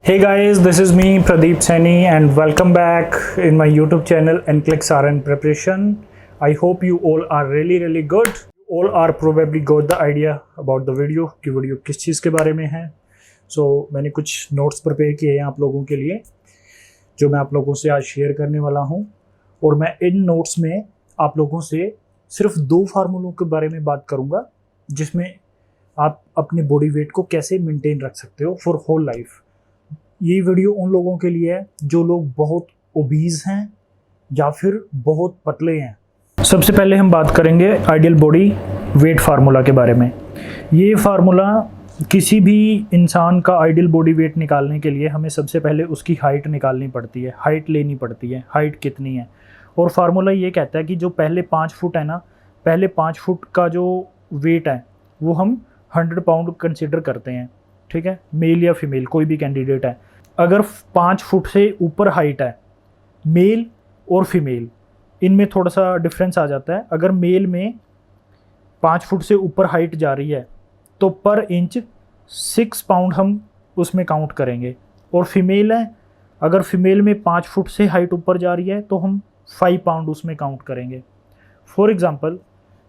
Hey guys, this is me Pradeep Saini and welcome back in my YouTube channel NCLEX RN Preparation. I hope you all are really good. You all are probably got the idea about the video कि video किस चीज़ के बारे में है. So मैंने कुछ notes prepare किए हैं आप लोगों के लिए जो मैं आप लोगों से आज शेयर करने वाला हूँ. और मैं इन नोट्स में आप लोगों से सिर्फ 2 फार्मूलों के बारे में बात करूँगा जिसमें आप अपने बॉडी वेट को कैसे मेंटेन रख सकते हो फॉर होल लाइफ. ये वीडियो उन लोगों के लिए है जो लोग बहुत ओबीज हैं या फिर बहुत पतले हैं. सबसे पहले हम बात करेंगे आइडियल बॉडी वेट फार्मूला के बारे में. ये फार्मूला किसी भी इंसान का आइडियल बॉडी वेट निकालने के लिए हमें सबसे पहले उसकी हाइट निकालनी पड़ती है, हाइट लेनी पड़ती है, हाइट कितनी है. और फार्मूला ये कहता है कि जो पहले 5 फुट है ना, पहले 5 फुट का जो वेट है वो हम 100 पाउंड कंसिडर करते हैं. ठीक है, मेल या फीमेल कोई भी कैंडिडेट है. अगर 5 फुट से ऊपर हाइट है, मेल और फीमेल इनमें थोड़ा सा डिफरेंस आ जाता है. अगर मेल में 5 फुट से ऊपर हाइट जा रही है तो पर इंच 6 पाउंड हम उसमें काउंट करेंगे. और फीमेल है, अगर फीमेल में 5 फुट से हाइट ऊपर जा रही है तो हम 5 पाउंड उसमें काउंट करेंगे. फॉर एग्ज़ाम्पल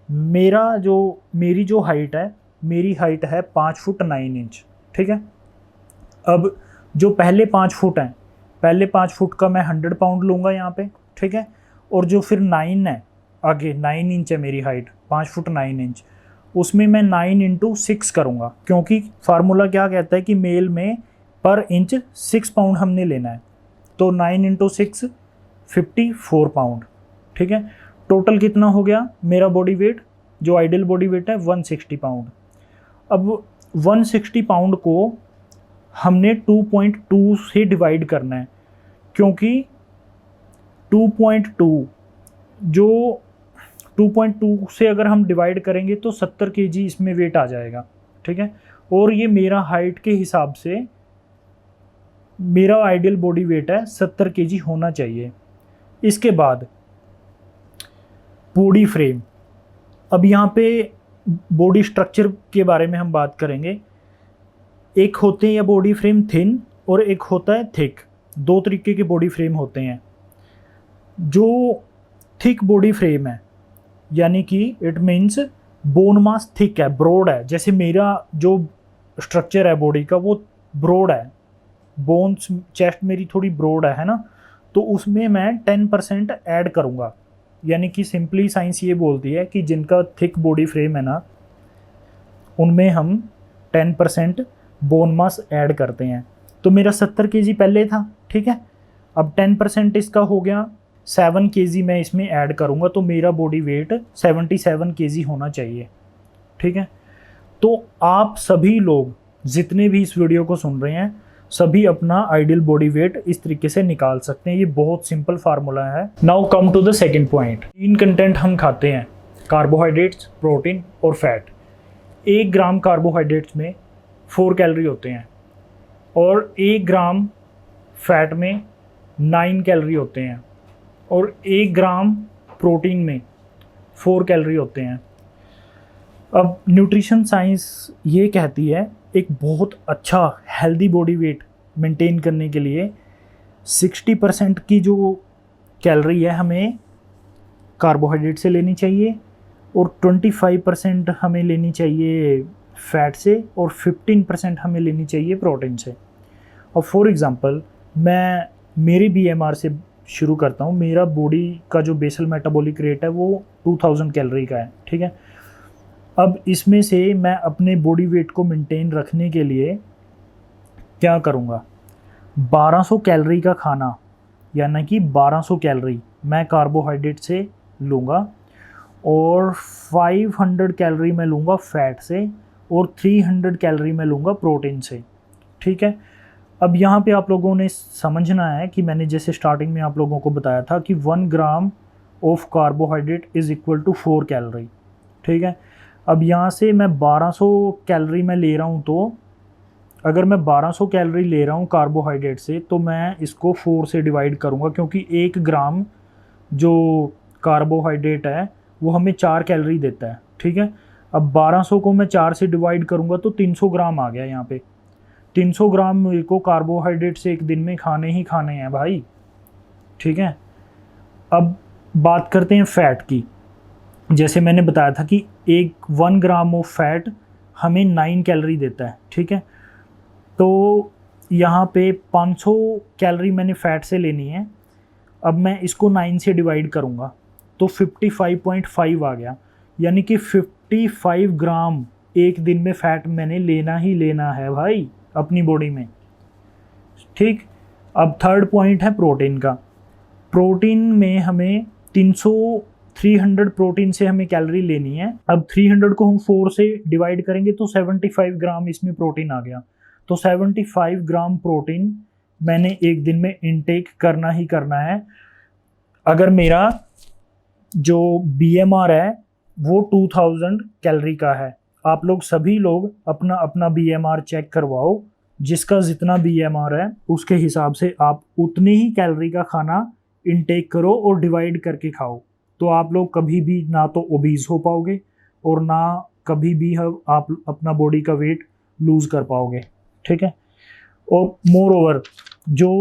मेरी जो हाइट है, मेरी हाइट है 5 फुट 9 इंच. ठीक है, अब जो पहले 5 फुट हैं, पहले 5 फुट का मैं 100 पाउंड लूँगा यहाँ पे. ठीक है, और जो फिर 9 है, आगे 9 इंच है मेरी हाइट, 5 फुट 9 इंच, उसमें मैं 9 इंटू 6 करूँगा क्योंकि फार्मूला क्या कहता है कि मेल में पर इंच 6 पाउंड हमने लेना है. तो 9 इंटू 6 54 पाउंड. ठीक है, टोटल कितना हो गया मेरा बॉडी वेट, जो आइडियल बॉडी वेट है 160 पाउंड. अब 160 पाउंड को हमने 2.2 से डिवाइड करना है क्योंकि 2.2 से अगर हम डिवाइड करेंगे तो 70 केजी इसमें वेट आ जाएगा. ठीक है, और ये मेरा हाइट के हिसाब से मेरा आइडियल बॉडी वेट है 70 केजी होना चाहिए. इसके बाद बॉडी फ्रेम. अब यहाँ पे बॉडी स्ट्रक्चर के बारे में हम बात करेंगे. एक होते हैं या बॉडी फ्रेम थिन और एक होता है थिक. 2 तरीके के बॉडी फ्रेम होते हैं. जो थिक बॉडी फ्रेम है यानी कि it means bone mass thick है, ब्रॉड है. जैसे मेरा जो स्ट्रक्चर है बॉडी का वो ब्रॉड है, बोन्स चेस्ट मेरी थोड़ी ब्रॉड है ना, तो उसमें मैं 10% ऐड करूँगा. यानी कि सिंपली साइंस ये बोलती है कि जिनका थिक बॉडी फ्रेम है ना उनमें हम 10% बोन मास ऐड करते हैं. तो मेरा 70 केजी पहले था. ठीक है, अब 10% इसका हो गया 7 केजी मैं इसमें ऐड करूँगा तो मेरा बॉडी वेट 77 केजी होना चाहिए. ठीक है, तो आप सभी लोग जितने भी इस वीडियो को सुन रहे हैं सभी अपना आइडियल बॉडी वेट इस तरीके से निकाल सकते हैं. ये बहुत सिंपल फार्मूला है. Now come to the second point. 3 content हम खाते हैं, कार्बोहाइड्रेट्स, प्रोटीन और फैट. 1 ग्राम कार्बोहाइड्रेट्स में 4 कैलोरी होते हैं और 1 ग्राम फैट में 9 कैलोरी होते हैं और 1 ग्राम प्रोटीन में 4 कैलोरी होते हैं. अब न्यूट्रिशन साइंस ये कहती है एक बहुत अच्छा हेल्दी बॉडी वेट मेंटेन करने के लिए 60% की जो कैलोरी है हमें कार्बोहाइड्रेट से लेनी चाहिए और 25% हमें लेनी चाहिए फैट से और 15% हमें लेनी चाहिए प्रोटीन से. और फॉर एग्ज़ाम्पल मैं मेरी BMR से शुरू करता हूँ. मेरा बॉडी का जो बेसल मेटाबॉलिक रेट है वो 2000 कैलोरी का है. ठीक है, अब इसमें से मैं अपने बॉडी वेट को मेंटेन रखने के लिए क्या करूँगा, 1200 कैलोरी का खाना यानी कि 1200 कैलोरी मैं कार्बोहाइड्रेट से लूँगा और 500 कैलोरी मैं लूँगा फैट से और 300 कैलोरी मैं लूँगा प्रोटीन से. ठीक है, अब यहाँ पे आप लोगों ने समझना है कि मैंने जैसे स्टार्टिंग में आप लोगों को बताया था कि 1 gram of carbohydrate is equal to 4 calorie. ठीक है, अब यहाँ से मैं 1200 कैलोरी में ले रहा हूँ तो अगर मैं 1200 कैलोरी ले रहा हूँ कार्बोहाइड्रेट से तो मैं इसको 4 से डिवाइड करूँगा क्योंकि 1 ग्राम जो कार्बोहाइड्रेट है वो हमें 4 कैलोरी देता है. ठीक है, अब 1200 को मैं 4 से डिवाइड करूँगा तो 300 ग्राम आ गया यहाँ पे. 300 ग्राम मेरे को कार्बोहाइड्रेट से एक दिन में खाने ही खाने हैं भाई, ठीक है। अब बात करते हैं फैट की। जैसे मैंने बताया था कि 1 ग्राम ऑफ फैट हमें 9 कैलोरी देता है, ठीक है। तो यहाँ पे 500 कैलोरी मैंने फ़ैट से लेनी है। अब मैं इसको 9 से डिवाइड करूँगा तो 55.5 आ गया, यानी कि 55 ग्राम एक दिन में फ़ैट मैंने लेना ही लेना है भाई अपनी बॉडी में, ठीक। अब थर्ड पॉइंट है प्रोटीन का। प्रोटीन में हमें 300 प्रोटीन से हमें कैलोरी लेनी है। अब 300 को हम 4 से डिवाइड करेंगे तो 75 ग्राम इसमें प्रोटीन आ गया। तो 75 ग्राम प्रोटीन मैंने एक दिन में इनटेक करना ही करना है। अगर मेरा जो BMR है वो 2000 कैलोरी का है, आप लोग सभी लोग अपना अपना BMR चेक करवाओ। जिसका जितना BMR है उसके हिसाब से आप उतनी ही कैलोरी का खाना इनटेक करो और डिवाइड करके खाओ। तो आप लोग कभी भी ना तो ओबीज हो पाओगे और ना कभी भी आप अपना बॉडी का वेट लूज़ कर पाओगे, ठीक है। और मोर ओवर जो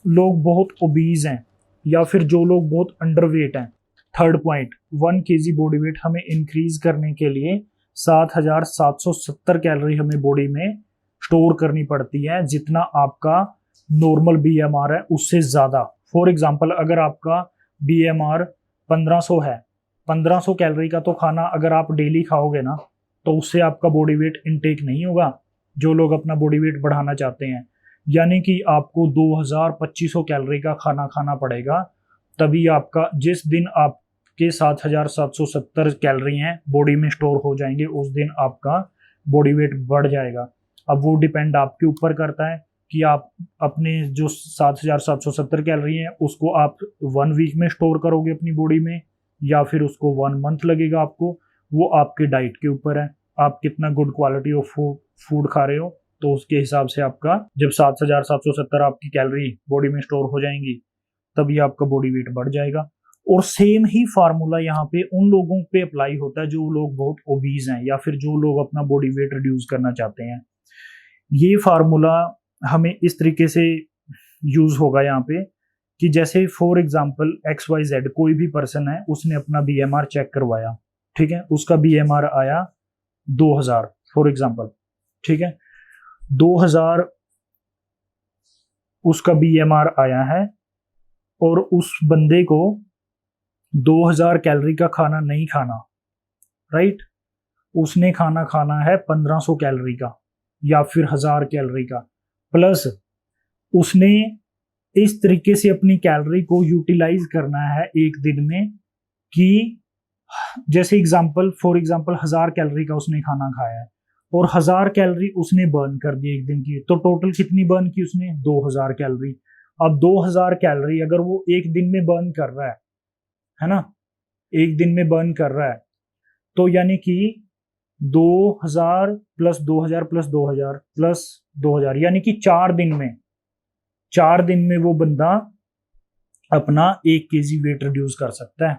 लोग बहुत ओबीज हैं या फिर जो लोग बहुत अंडरवेट हैं, third point 1 kg body weight हमें इंक्रीज करने के लिए 7770 कैलोरी हमें बॉडी में स्टोर करनी पड़ती है, जितना आपका नॉर्मल BMR है उससे ज़्यादा। फॉर एग्जांपल अगर आपका BMR 1500 है, 1500 कैलोरी का तो खाना अगर आप डेली खाओगे ना तो उससे आपका बॉडी वेट इनटेक नहीं होगा। जो लोग अपना बॉडी वेट बढ़ाना चाहते हैं, यानी कि आपको 2200 कैलोरी का खाना खाना पड़ेगा, तभी आपका जिस दिन आपके 7770 कैलोरी हैं बॉडी में स्टोर हो जाएंगे उस दिन आपका बॉडी वेट बढ़ जाएगा। अब वो डिपेंड आपके ऊपर करता है कि आप अपने जो 7770 कैलोरी हैं उसको आप 1 वीक में स्टोर करोगे अपनी बॉडी में या फिर उसको 1 मंथ लगेगा आपको। वो आपके डाइट के ऊपर है, आप कितना गुड क्वालिटी ऑफ फूड खा रहे हो, तो उसके हिसाब से आपका जब 7770 आपकी कैलोरी बॉडी में स्टोर हो जाएंगी तभी आपका बॉडी वेट बढ़ जाएगा। और सेम ही फार्मूला यहाँ पे उन लोगों पे अप्लाई होता है जो लोग बहुत ओबीज हैं या फिर जो लोग अपना बॉडी वेट रिड्यूस करना चाहते हैं। ये फार्मूला हमें इस तरीके से यूज होगा यहाँ पे कि जैसे फॉर एग्जांपल XYZ कोई भी पर्सन है, उसने अपना BMR चेक करवाया, ठीक है, उसका BMR आया 2000 फॉर एग्जांपल, ठीक है, 2000 उसका BMR आया है और उस बंदे को 2000 कैलोरी का खाना नहीं खाना, राइट। उसने खाना खाना है 1500 कैलोरी का या फिर 1000 कैलोरी का, प्लस उसने इस तरीके से अपनी कैलोरी को यूटिलाइज करना है एक दिन में कि जैसे फॉर एग्जांपल 1000 कैलोरी का उसने खाना खाया है और 1000 कैलोरी उसने बर्न कर दी एक दिन की, तो टोटल कितनी बर्न की उसने 2000 कैलोरी। अब 2000 कैलोरी अगर वो एक दिन में बर्न कर रहा है ना, एक दिन में बर्न कर रहा है, तो यानी कि 2000 प्लस 2000 प्लस 2000 प्लस 2000 यानी कि 4 दिन में वो बंदा अपना 1 kg वेट रिड्यूस कर सकता है।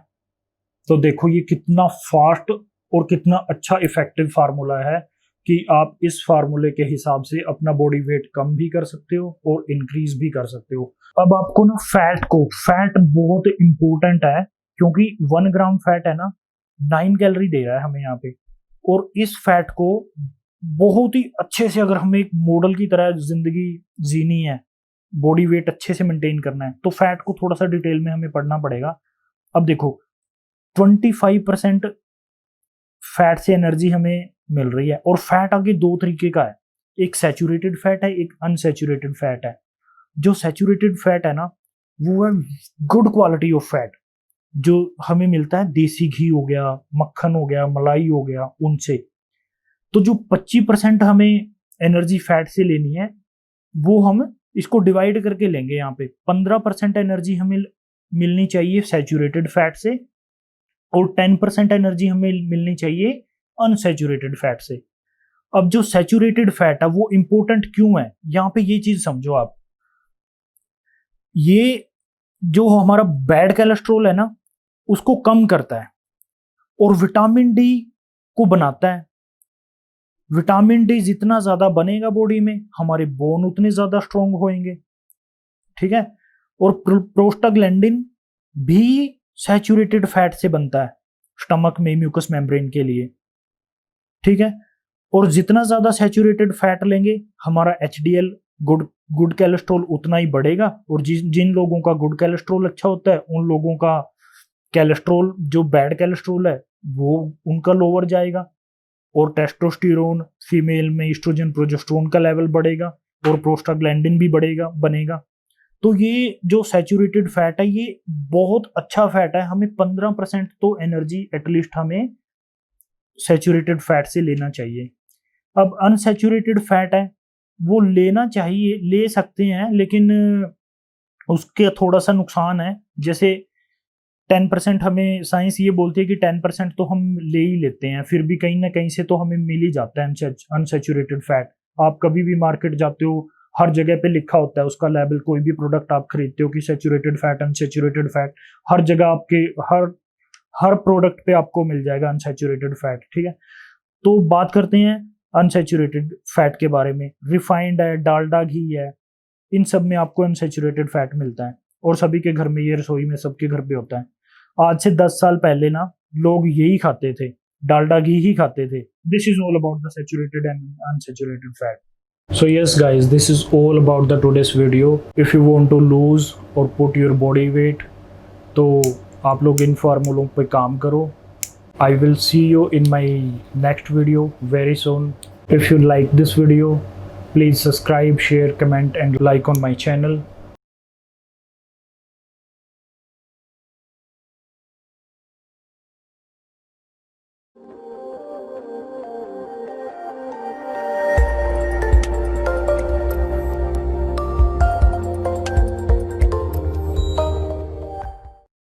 तो देखो ये कितना फास्ट और कितना अच्छा इफेक्टिव फार्मूला है कि आप इस फार्मूले के हिसाब से अपना बॉडी वेट कम भी कर सकते हो और इंक्रीज भी कर सकते हो। अब आपको ना फैट बहुत इंपॉर्टेंट है क्योंकि 1 ग्राम फैट है ना 9 कैलोरी दे रहा है हमें यहाँ पे, और इस फैट को बहुत ही अच्छे से अगर हमें एक मॉडल की तरह जिंदगी जीनी है, बॉडी वेट अच्छे से मेंटेन करना है, तो फैट को थोड़ा सा डिटेल में हमें पढ़ना पड़ेगा। अब देखो 25% फैट से एनर्जी हमें मिल रही है, और फैट आगे 2 तरीके का है, एक सैचुरेटेड फैट है, एक अनसैचुरेटेड फैट है। जो सैचुरेटेड फैट है ना वो है गुड क्वालिटी ऑफ फैट, जो हमें मिलता है देसी घी हो गया, मक्खन हो गया, मलाई हो गया, उनसे। तो जो 25% हमें एनर्जी फैट से लेनी है वो हम इसको डिवाइड करके लेंगे। यहाँ पे 15% एनर्जी हमें मिलनी चाहिए सैचुरेटेड फैट से और 10% एनर्जी हमें मिलनी चाहिए अनसैचुरेटेड फैट से। अब जो सैचुरेटेड फैट है वो इंपॉर्टेंट क्यों है, यहाँ पे ये चीज समझो आप। ये जो हमारा बैड कोलेस्ट्रॉल है ना उसको कम करता है और विटामिन डी को बनाता है। विटामिन डी जितना ज़्यादा बनेगा बॉडी में, हमारे बोन उतने ज़्यादा स्ट्रोंग होंगे, ठीक है। और प्रोस्टाग्लैंडिन भी सैचुरेटेड फैट से बनता है स्टमक में म्यूकस मेम्ब्रेन के लिए, ठीक है। और जितना ज़्यादा सैचुरेटेड फैट लेंगे, हमारा एचडीएल गुड कैलेस्ट्रॉल उतना ही बढ़ेगा। और जिन लोगों का गुड कैलेस्ट्रॉल अच्छा होता है, उन लोगों का कैलेस्ट्रॉल जो बैड कैलेस्ट्रॉल है वो उनका लोअर जाएगा। और टेस्टोस्टेरोन, फीमेल में ईस्ट्रोजन प्रोजेस्टेरोन का लेवल बढ़ेगा और प्रोस्टाग्लैंडिन भी बनेगा। तो ये जो सैचुरेटेड फैट है ये बहुत अच्छा फैट है। हमें 15% तो एनर्जी एटलीस्ट हमें सैचुरेटेड फैट से लेना चाहिए। अब अनसैचुरेटेड फैट है वो लेना चाहिए, ले सकते हैं, लेकिन उसके थोड़ा सा नुकसान है। जैसे 10% हमें साइंस ये बोलती है कि 10% तो हम ले ही लेते हैं, फिर भी कहीं ना कहीं से तो हमें मिल ही जाता है अनसैचुरेटेड फैट। आप कभी भी मार्केट जाते हो, हर जगह पे लिखा होता है उसका लेबल, कोई भी प्रोडक्ट आप खरीदते हो कि सैचुरेटेड फैट, अनसैचुरेटेड फैट, हर जगह आपके हर प्रोडक्ट पे आपको मिल जाएगा अनसैचुरेटेड फैट, ठीक है। तो बात करते हैं अनसैचुरेटेड फैट के बारे में। रिफाइंड है, डालडा घी है, इन सब में आपको अनसैचुरेटेड फैट मिलता है और सभी के घर में, ये रसोई में सबके घर पे होता है। आज से 10 साल पहले ना लोग यही खाते थे, डालडा घी ही खाते थे। This is all about the saturated and unsaturated fat. So yes guys, this is all about the today's video. If you want to lose or put your body weight, तो आप लोग इन फार्मूलों पे काम करो। I will see you in my next video very soon. If you like this video, please subscribe, share, comment and like on my channel.